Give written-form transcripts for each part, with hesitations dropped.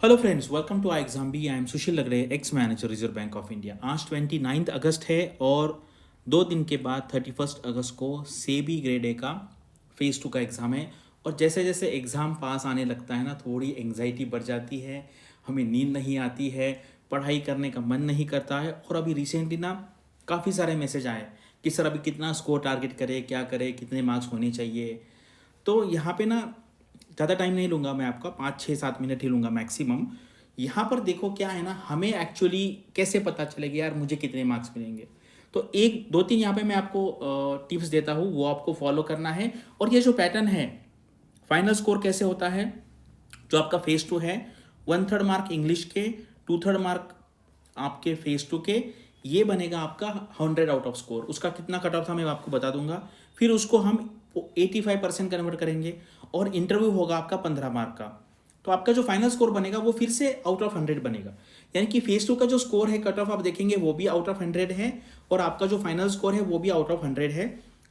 Hello friends, welcome to I exam B. I am Sushil Lagade, ex manager Reserve Bank of India. आज 29 अगस्त है और 2 दिन के बाद 31 अगस्त को सेबी ग्रेड ए का फेज़ 2 का एग्ज़ाम है। और जैसे जैसे एग्ज़ाम पास आने लगता है ना, थोड़ी एंग्जाइटी बढ़ जाती है, हमें नींद नहीं आती है, पढ़ाई करने का मन नहीं करता है। और अभी रिसेंटली ना काफ़ी सारे मैसेज आए कि सर अभी कितना स्कोर टारगेट करें, क्या करें, कितने मार्क्स होने चाहिए। तो यहाँ पे ना ज़्यादा टाइम नहीं लूँगा मैं आपका, 5 6 7 मिनट ही लूँगा मैक्सिमम। यहाँ पर देखो क्या है ना, हमें एक्चुअली कैसे पता चलेगा यार मुझे कितने मार्क्स मिलेंगे। तो एक दो तीन यहाँ पे मैं आपको टिप्स देता हूँ, वो आपको फॉलो करना है। और ये जो पैटर्न है, फाइनल स्कोर कैसे होता है, जो आपका फेज़ 2 है, 1/3 मार्क इंग्लिश के, 2/3 मार्क आपके फेज़ 2 के, ये बनेगा आपका 100 आउट ऑफ स्कोर। उसका कितना कट ऑफ था मैं आपको बता दूंगा। फिर उसको हम 85% कन्वर्ट करेंगे और इंटरव्यू होगा आपका 15 मार्क का। तो आपका जो फाइनल स्कोर बनेगा वो फिर से आउट ऑफ 100 बनेगा। यानी कि फेज़ 2 का जो स्कोर है, कट ऑफ आप देखेंगे वो भी आउट ऑफ 100 है और आपका जो फाइनल स्कोर है वो भी आउट ऑफ 100 है।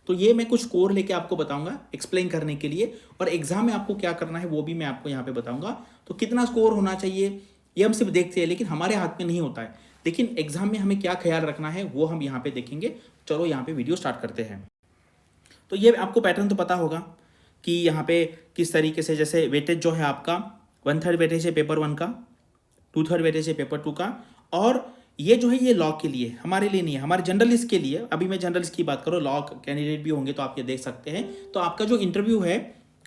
तो ये मैं कुछ स्कोर लेके आपको बताऊंगा एक्सप्लेन करने के लिए, और एग्जाम में आपको क्या करना है वो भी मैं आपको यहाँ पे बताऊंगा। तो कितना स्कोर होना चाहिए ये हम सिर्फ देखते हैं, लेकिन हमारे हाथ में नहीं होता है। लेकिन एग्जाम में हमें क्या ख्याल रखना है वो हम यहाँ पे देखेंगे। चलो यहाँ पे वीडियो स्टार्ट करते हैं। तो ये आपको पैटर्न तो पता होगा कि यहाँ पे किस तरीके से, जैसे वेटेज जो है आपका 1/3 वेटेज है पेपर 1 का, 2/3 वेटेज है पेपर 2 का। और ये जो है ये लॉ के लिए, हमारे लिए नहीं है, हमारे जनरलिस्ट के लिए। अभी मैं जनरलिस्ट की बात करूँ, लॉ कैंडिडेट भी होंगे तो आप ये देख सकते हैं। तो आपका जो इंटरव्यू है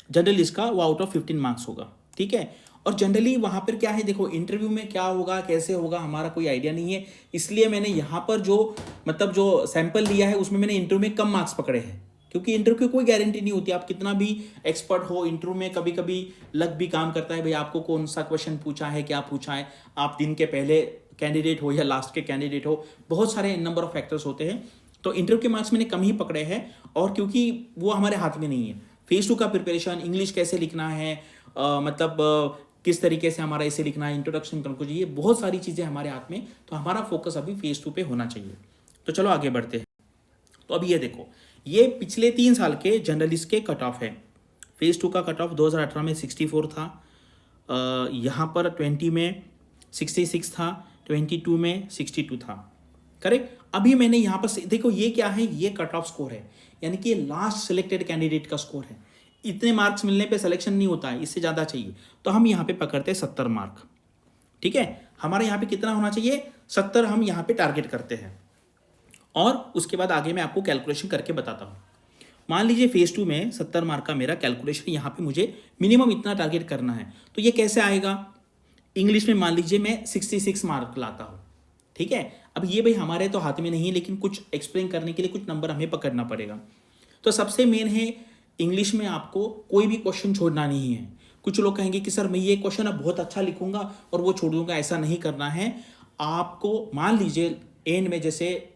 जनरलिस्ट का वो आउट ऑफ 15 मार्क्स होगा, ठीक है। और जनरली वहाँ पर क्या है, देखो इंटरव्यू में क्या होगा कैसे होगा हमारा कोई आइडिया नहीं है, इसलिए मैंने यहाँ पर जो मतलब जो सैंपल लिया है उसमें मैंने इंटरव्यू में कम मार्क्स पकड़े हैं। क्योंकि इंटरव्यू की कोई गारंटी नहीं होती, आप कितना भी एक्सपर्ट हो इंटरव्यू में कभी कभी लक भी काम करता है। भाई आपको कौन सा क्वेश्चन पूछा है, क्या पूछा है, आप दिन के पहले कैंडिडेट हो या लास्ट के कैंडिडेट हो, बहुत सारे नंबर ऑफ फैक्टर्स होते हैं। तो इंटरव्यू के मार्क्स मैंने कम ही पकड़े हैं, और क्योंकि वो हमारे हाथ में नहीं है। फेज़ 2 का प्रिपरेशन, इंग्लिश कैसे लिखना है, किस तरीके से हमारा इसे लिखना है, इंट्रोडक्शन कंक्लूजन, ये बहुत सारी चीज़ें हमारे हाथ में। तो हमारा फोकस अभी फेज़ 2 पे होना चाहिए। तो चलो आगे बढ़ते हैं। तो अभी ये देखो, ये पिछले 3 साल के जर्नलिस्ट के कट ऑफ है। फेज़ 2 का कट ऑफ 2018 में 64 था, यहाँ पर 20 में 66 था, 22 में 62 था, करेक्ट। अभी मैंने यहाँ पर देखो ये क्या है, ये कट ऑफ स्कोर है, यानी कि लास्ट सिलेक्टेड कैंडिडेट का स्कोर है। इतने मार्क्स मिलने पे सिलेक्शन नहीं होता है, इससे ज़्यादा चाहिए। तो हम यहाँ पे पकड़ते हैं 70 मार्क, ठीक है। हमारा यहाँ पे कितना होना चाहिए, 70 हम यहाँ पे टारगेट करते हैं। और उसके बाद आगे मैं आपको कैलकुलेशन करके बताता हूँ। मान लीजिए फेज़ 2 में 70 मार्क का मेरा कैलकुलेशन, यहाँ पे मुझे मिनिमम इतना टारगेट करना है। तो ये कैसे आएगा, इंग्लिश में मान लीजिए मैं 66 मार्क लाता हूँ, ठीक है। अब ये भाई हमारे तो हाथ में नहीं है, लेकिन कुछ एक्सप्लेन करने के लिए कुछ नंबर हमें पकड़ना पड़ेगा। तो सबसे मेन है, इंग्लिश में आपको कोई भी क्वेश्चन छोड़ना नहीं है। कुछ लोग कहेंगे कि सर मैं ये क्वेश्चन अब बहुत अच्छा लिखूंगा और वो छोड़ दूंगा, ऐसा नहीं करना है आपको। मान लीजिए एंड में, जैसे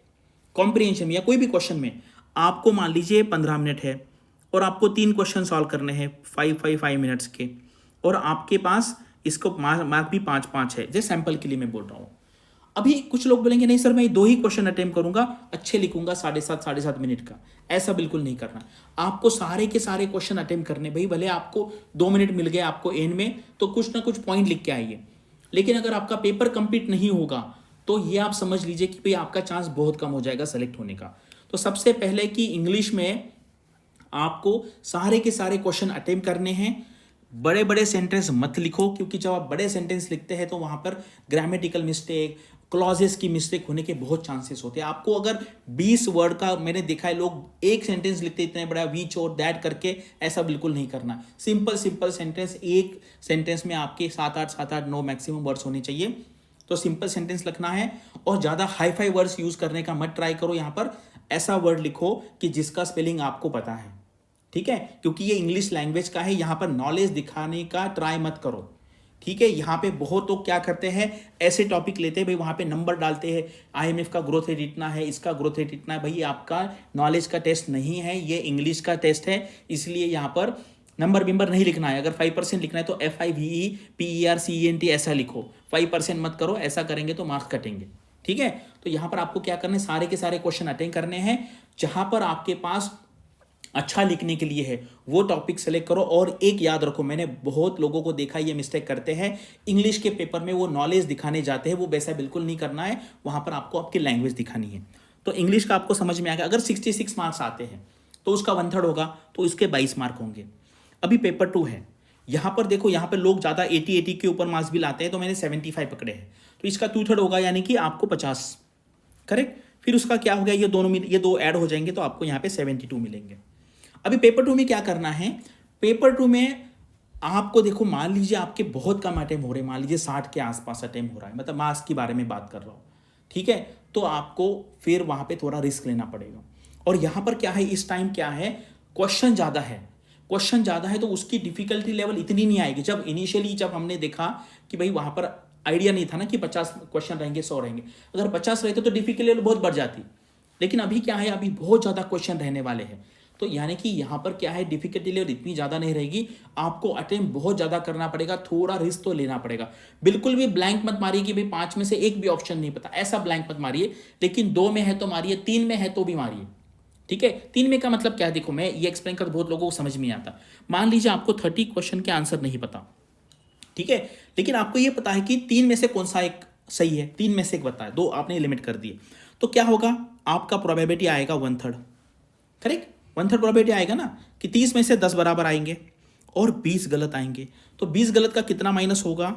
कॉम्प्रिहेंशन में या कोई भी क्वेश्चन में आपको मान लीजिए 15 मिनट है और आपको 3 क्वेश्चन सॉल्व करने हैं 5 मिनट्स के, और आपके पास इसको मार्क भी 5 5 है, जैसे सैंपल के लिए मैं बोल रहा हूँ। अभी कुछ लोग बोलेंगे नहीं सर मैं 2 ही क्वेश्चन अटेम्प्ट करूंगा, अच्छे लिखूंगा 7.5 मिनट का। ऐसा बिल्कुल नहीं करना, आपको सारे के सारे क्वेश्चन अटेम्प्ट करने। भाई भले आपको 2 मिनट मिल गए आपको एंड में, तो कुछ ना कुछ पॉइंट लिख के आइए। लेकिन अगर आपका पेपर कंप्लीट नहीं होगा तो ये आप समझ लीजिए कि भाई आपका चांस बहुत कम हो जाएगा सेलेक्ट होने का। तो सबसे पहले कि इंग्लिश में आपको सारे के सारे क्वेश्चन अटेम्प्ट करने हैं। बड़े बड़े सेंटेंस मत लिखो, क्योंकि जब आप बड़े सेंटेंस लिखते हैं तो वहाँ पर ग्रामेटिकल मिस्टेक, क्लॉजेस की मिस्टेक होने के बहुत चांसेस होते हैं। आपको अगर 20 वर्ड का, मैंने देखा है लोग एक सेंटेंस लिखते इतने बड़ा विच और दैट करके, ऐसा बिल्कुल नहीं करना। सिंपल सिंपल सेंटेंस, एक सेंटेंस में आपके 7 8 9 मैक्सिमम वर्ड्स होने चाहिए। तो सिंपल सेंटेंस लिखना है, और ज़्यादा हाई फाई वर्ड्स यूज़ करने का मत ट्राई करो। यहाँ पर ऐसा वर्ड लिखो कि जिसका स्पेलिंग आपको पता है, ठीक है। क्योंकि ये इंग्लिश लैंग्वेज का है, यहाँ पर नॉलेज दिखाने का ट्राई मत करो, ठीक है। यहाँ पे बहुत लोग क्या करते हैं, ऐसे टॉपिक लेते हैं भाई, वहाँ पे नंबर डालते हैं, आईएमएफ का ग्रोथ रेट इतना है, इसका ग्रोथ रेट इतना है। भाई आपका नॉलेज का टेस्ट नहीं है, ये इंग्लिश का टेस्ट है, इसलिए यहाँ पर नंबर बिंबर नहीं लिखना है। अगर 5% लिखना है तो FIVEPERCENT ऐसा लिखो, 5% मत करो, ऐसा करेंगे तो मार्क्स कटेंगे, ठीक है। तो यहाँ पर आपको क्या करना है, सारे के सारे क्वेश्चन अटेंड करने हैं। जहाँ पर आपके पास अच्छा लिखने के लिए है वो टॉपिक सेलेक्ट करो। और एक याद रखो, मैंने बहुत लोगों को देखा ये मिस्टेक करते हैं, इंग्लिश के पेपर में वो नॉलेज दिखाने जाते हैं, वो वैसा बिल्कुल नहीं करना है, वहाँ पर आपको आपकी लैंग्वेज दिखानी है। तो इंग्लिश का आपको समझ में आ गया, अगर 66 मार्क्स आते हैं तो उसका 1/3 होगा, तो इसके 22 मार्क होंगे। अभी पेपर 2 है, यहाँ पर देखो, यहाँ पर लोग ज़्यादा 80 के ऊपर मार्क्स भी लाते हैं, तो मैंने 75 पकड़े हैं, तो इसका 2/3 होगा, यानी कि आपको 50, करेक्ट। फिर उसका क्या हो गया, ये दो ऐड हो जाएंगे तो आपको यहाँ पे 72 मिलेंगे। अभी पेपर 2 में क्या करना है, पेपर 2 में आपको देखो, मान लीजिए आपके बहुत कम अटेम्प्ट हो रहे हैं, मान लीजिए 60 के आसपास अटेम्प्ट हो रहा है, मतलब मार्क्स के बारे में बात कर रहा हूँ, ठीक है, तो आपको फिर वहाँ पे थोड़ा रिस्क लेना पड़ेगा। और यहाँ पर क्या है, इस टाइम क्या है, क्वेश्चन ज़्यादा है, क्वेश्चन ज़्यादा है, तो उसकी डिफिकल्टी लेवल इतनी नहीं आएगी। जब इनिशियली जब हमने देखा कि भाई वहाँ पर आइडिया नहीं था ना कि 50 क्वेश्चन रहेंगे, 100 रहेंगे, अगर 50 रहते तो डिफिकल्टी लेवल बहुत बढ़ जाती, लेकिन अभी क्या है, अभी बहुत ज़्यादा क्वेश्चन रहने वाले हैं, तो यानी कि यहाँ पर क्या है, डिफिकल्टी लेवल इतनी ज़्यादा नहीं रहेगी, आपको अटेम्प्ट बहुत ज़्यादा करना पड़ेगा, थोड़ा रिस्क तो लेना पड़ेगा। बिल्कुल भी ब्लैंक मत मारिए कि भाई 5 में से एक भी ऑप्शन नहीं पता, ऐसा ब्लैंक मत मारिए, लेकिन 2 में है तो मारिए, 3 में है तो भी मारिए, ठीक है। 3 में का मतलब क्या है, देखो मैं ये एक्सप्लेन कर, बहुत लोगों को समझ में नहीं आता। मान लीजिए आपको 30 क्वेश्चन के आंसर नहीं पता, ठीक है, लेकिन आपको ये पता है कि 3 में से कौन सा एक सही है, 3 में से एक बताए, 2 आपने लिमिट कर दिए, तो क्या होगा, आपका प्रोबेबिलिटी आएगा 1/3, करेक्ट, 1/3 प्रोबेबिलिटी आएगा ना, कि 30 में से 10 बराबर आएंगे और 20 गलत आएंगे, तो 20 गलत का कितना माइनस होगा,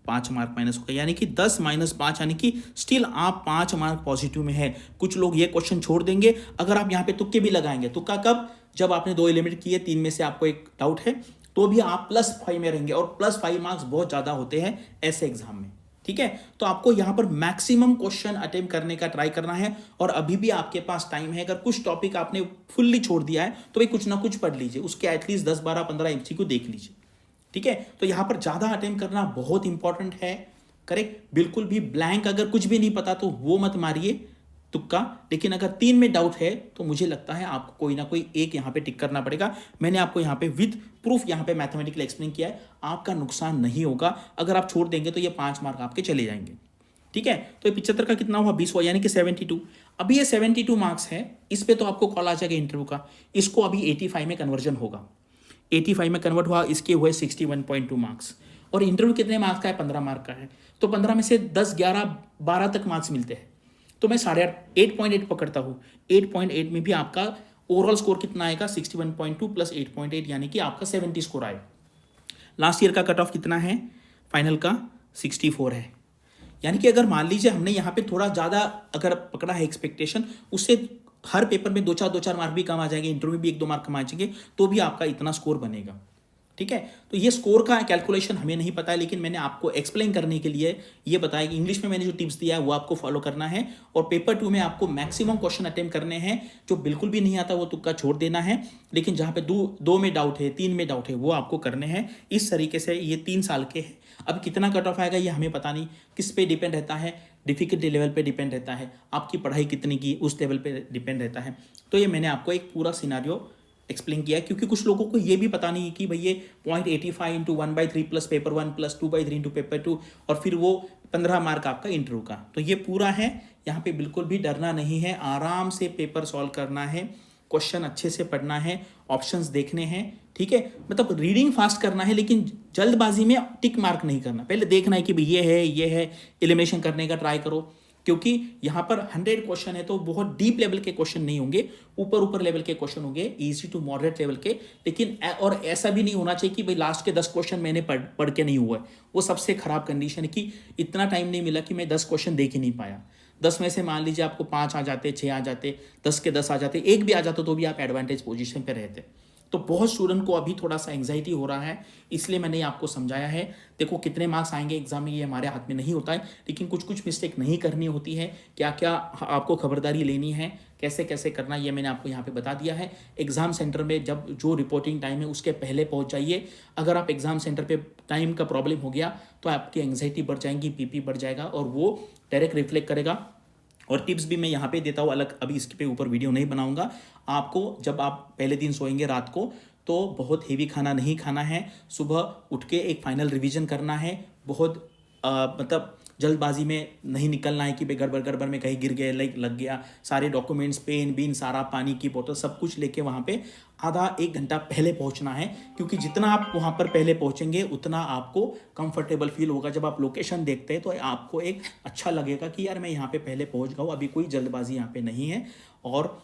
5 मार्क माइनस होगा, यानी कि 10 - 5, यानी कि स्टिल आप 5 मार्क पॉजिटिव में है। कुछ लोग ये क्वेश्चन छोड़ देंगे, अगर आप यहाँ पे तुक्के भी लगाएंगे, तुक्का कब, जब आपने 2 एलिमिनेट किए, 3 में से आपको एक डाउट है, तो भी आप +5 में रहेंगे, और +5 मार्क्स बहुत ज़्यादा होते हैं ऐसे एग्जाम में, ठीक है। तो आपको यहाँ पर मैक्सिमम क्वेश्चन अटेम्प्ट करने का ट्राई करना है, और अभी भी आपके पास टाइम है। अगर कुछ टॉपिक आपने फुल्ली छोड़ दिया है तो भाई कुछ ना कुछ पढ़ लीजिए, उसके एटलीस्ट 10, 12, 15 MCQ देख लीजिए, ठीक है। तो यहाँ पर ज़्यादा अटेम्प्ट करना बहुत इंपॉर्टेंट है, करेक्ट। बिल्कुल भी ब्लैंक, अगर कुछ भी नहीं पता तो वो मत मारिए तुक्का, लेकिन अगर 3 में डाउट है तो मुझे लगता है आपको कोई ना कोई एक यहाँ पे टिक करना पड़ेगा। मैंने आपको यहाँ पे विद प्रूफ यहाँ पे मैथमेटिकली एक्सप्लेन किया है, आपका नुकसान नहीं होगा। अगर आप छोड़ देंगे तो ये 5 मार्क आपके चले जाएंगे, ठीक है। तो ये 75 का कितना हुआ, 20 हुआ, यानी कि 72। अभी ये 72 मार्क्स है, इस पर तो आपको कॉल आ जाएगा इंटरव्यू का, इसको अभी 85 में कन्वर्जन होगा, 85 में कन्वर्ट हुआ, इसके हुए 61.2 मार्क्स। और इंटरव्यू कितने मार्क्स का है, 15 मार्क का है, तो 15 में से 10, 11, 12 तक मार्क्स मिलते हैं, तो मैं 8.8 पकड़ता हूँ। 8.8 में भी आपका ओवरऑल स्कोर कितना आएगा, 61.2 + 8.8, यानी कि आपका 70 स्कोर आएगा। लास्ट ईयर का कट ऑफ कितना है, फाइनल का 64 है, यानी कि अगर मान लीजिए हमने यहाँ पे थोड़ा ज़्यादा अगर पकड़ा है एक्सपेक्टेशन, उससे हर पेपर में 2-4 मार्क भी कम आ जाएंगे, इंटरव्यू में भी 1-2 मार्क कम आ जाएंगे, तो भी आपका इतना स्कोर बनेगा, ठीक है। तो ये स्कोर का कैलकुलेशन हमें नहीं पता है, लेकिन मैंने आपको एक्सप्लेन करने के लिए ये बताया कि इंग्लिश में मैंने जो टिप्स दिया है वो आपको फॉलो करना है, और पेपर 2 में आपको मैक्सिमम क्वेश्चन अटेम्प्ट करने हैं। जो बिल्कुल भी नहीं आता वो तुक्का छोड़ देना है, लेकिन जहाँ पे 2 में डाउट है, 3 में डाउट है, वो आपको करने हैं। इस तरीके से ये 3 साल के हैं। अब कितना कट ऑफ आएगा ये हमें पता नहीं, किस पे डिपेंड रहता है, डिफिकल्टी लेवल पे डिपेंड रहता है, आपकी पढ़ाई कितनी की उस लेवल पे डिपेंड रहता है। तो ये मैंने आपको एक पूरा सिनारियो एक्सप्लेन किया है, क्योंकि कुछ लोगों को ये भी पता नहीं है कि भाई ये 0.85 × 1/3 + पेपर 1 + 2/3 × पेपर 2, और फिर वो 15 मार्क आपका इंटरव्यू का। तो ये पूरा है, यहाँ पे बिल्कुल भी डरना नहीं है, आराम से पेपर सॉल्व करना है, क्वेश्चन अच्छे से पढ़ना है, ऑप्शंस देखने हैं, ठीक है। मतलब रीडिंग फास्ट करना है, लेकिन जल्दबाजी में टिक मार्क नहीं करना, पहले देखना है कि भाई ये है, एलिमिनेशन करने का ट्राई करो, क्योंकि यहाँ पर 100 क्वेश्चन है तो बहुत डीप लेवल के क्वेश्चन नहीं होंगे, ऊपर लेवल के क्वेश्चन होंगे, इजी टू मॉडरेट लेवल के। लेकिन और ऐसा भी नहीं होना चाहिए कि भाई लास्ट के 10 क्वेश्चन मैंने पढ़ के नहीं हुआ है, वो सबसे खराब कंडीशन है कि इतना टाइम नहीं मिला कि मैं 10 क्वेश्चन देख ही नहीं पाया। 10 में से मान लीजिए आपको 5 आ जाते, 6 आ जाते, 10 के 10 आ जाते, एक भी आ जाता तो भी आप एडवांटेज पोजीशन पे रहते। तो बहुत स्टूडेंट को अभी थोड़ा सा एंग्जाइटी हो रहा है, इसलिए मैंने आपको समझाया है। देखो कितने मार्क्स आएंगे एग्जाम में ये हमारे हाथ में नहीं होता है, लेकिन कुछ मिस्टेक नहीं करनी होती है, क्या क्या आपको खबरदारी लेनी है, कैसे कैसे करना, ये मैंने आपको यहाँ पे बता दिया है। एग्जाम सेंटर में जब जो रिपोर्टिंग टाइम है उसके पहले पहुँच जाइए। अगर आप एग्जाम सेंटर पे टाइम का प्रॉब्लम हो गया तो आपकी एंग्जाइटी बढ़ जाएगी, बीपी बढ़ जाएगा, और वो डायरेक्ट रिफ्लेक्ट करेगा। और टिप्स भी मैं यहाँ पे देता हूँ अलग, अभी इसके पे ऊपर वीडियो नहीं बनाऊंगा। आपको जब आप पहले दिन सोएंगे रात को तो बहुत हेवी खाना नहीं खाना है, सुबह उठ के एक फाइनल रिवीजन करना है, बहुत मतलब जल्दबाजी में नहीं निकलना है कि भाई गड़बड़ गड़बड़ में कहीं गिर गए, लाइक लग गया, सारे डॉक्यूमेंट्स, पेन बीन सारा, पानी की बोतल सब कुछ लेके वहाँ पे आधा एक घंटा पहले पहुँचना है, क्योंकि जितना आप वहाँ पर पहले पहुँचेंगे उतना आपको कंफर्टेबल फील होगा। जब आप लोकेशन देखते हैं तो आपको एक अच्छा लगेगा कि यार मैं यहाँ पे पहले पहुँच गया हूँ, अभी कोई जल्दबाजी यहाँ पे नहीं है। और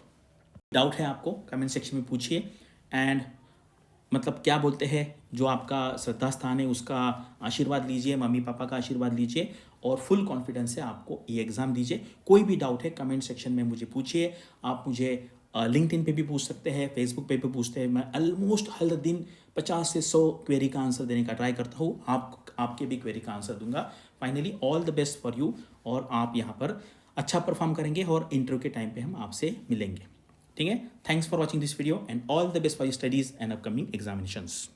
डाउट है आपको कमेंट सेक्शन में पूछिए। एंड मतलब क्या बोलते हैं, जो आपका श्रद्धा स्थान है उसका आशीर्वाद लीजिए, मम्मी पापा का आशीर्वाद लीजिए और फुल कॉन्फिडेंस से आपको ये एग्ज़ाम दीजिए। कोई भी डाउट है कमेंट सेक्शन में मुझे पूछिए। आप मुझे लिंक्डइन पे भी पूछ सकते हैं, फेसबुक पे भी पूछते हैं। मैं ऑलमोस्ट हर दिन 50 से 100 क्वेरी का आंसर देने का ट्राई करता हूँ। आपके भी क्वेरी का आंसर दूंगा। Finally all the best for you, और आप यहाँ पर अच्छा परफॉर्म करेंगे और इंटरव्यू के टाइम पे हम आपसे मिलेंगे। ठीक है, thanks for watching this video and all the best for your studies and upcoming examinations.